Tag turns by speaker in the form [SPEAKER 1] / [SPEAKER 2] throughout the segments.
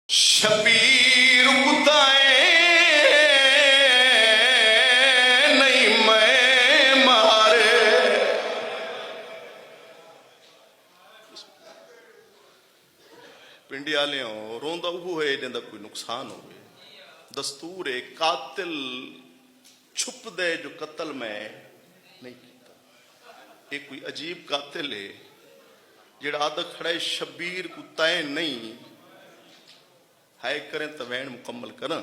[SPEAKER 1] शबीर कुताए नहीं मैं मारे। पिंडी आले रोंदा वो है जिंदा कोई नुकसान हो। दस्तूर है कातिल छुप दे जो कत्ल में नहीं किया। एक कोई अजीब कातिल है जेड़ा आद खड़ा है शबीर कुताए नहीं है करें तो वैन मुकम्मल करें।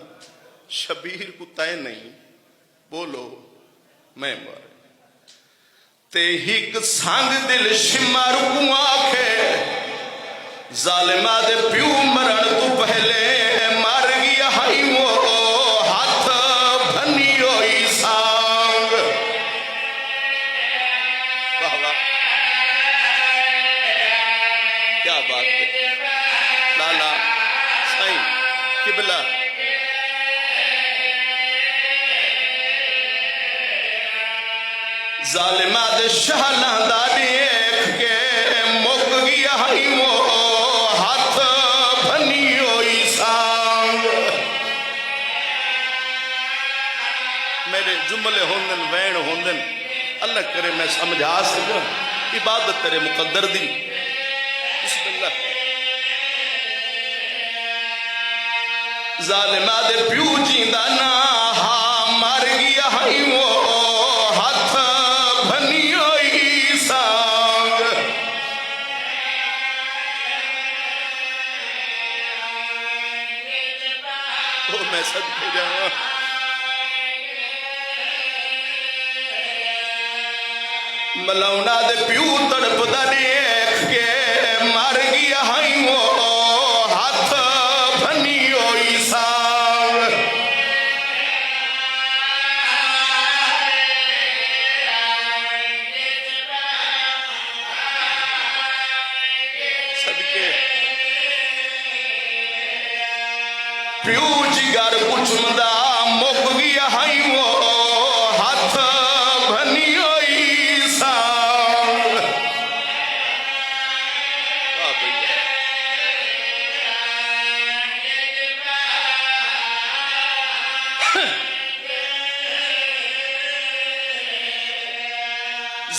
[SPEAKER 1] शबीर को तय नहीं बोलो मैं मर ते हिक संग दिल शिमर को आखे जालिमा दे प्यू मरण तू पहले मर गया हाई वो हाथ भनी होई सांग। वाह वाह क्या बात है लाला किबला। जालिमा दे शहला दा देख के मुक गया हाई वो हाथ भनी होई सांग। मेरे जुमले होंदन वैन होंदन अल्लाह करे मैं समझा सका इबादत तेरे मुकद्दर दी। बिस्मिल्लाह। जालिमा दे प्यू जींदा ना हा मर गया हाई वो हाथ भनी होई सांग। ओ मैं सदके जावा मलौना दे प्यू तड़पदा देख के मर गया हाई वो हाथ भनी होई सांग। सदके प्यू जिगर कुचमदा मुक गया हाई वो हाथ भनी होई सांग। वाह भैया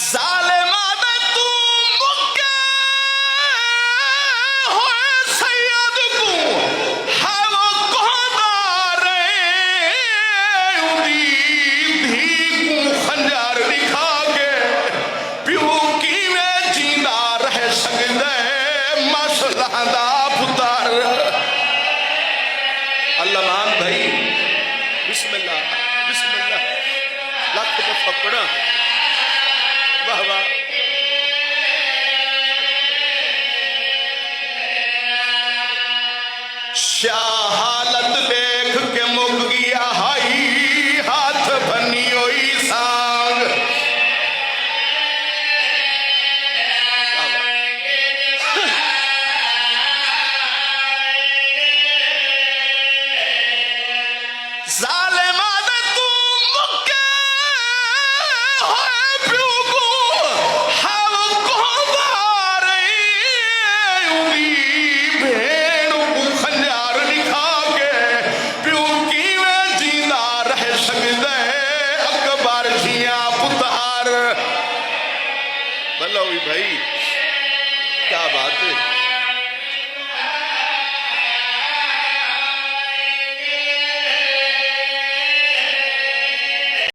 [SPEAKER 1] जालिमा दे तू मुके होए सैयद को है वो कोहदार उदी धी को खंजर दिखा के प्यू की में जिंदा रह सकदे मसला दा पुतर। अल्लाह मान भाई बिस्मिल्लाह बिस्मिल्लाह लख दफा पढ़ा। वाह वाह शाह हालत देख के मुक गया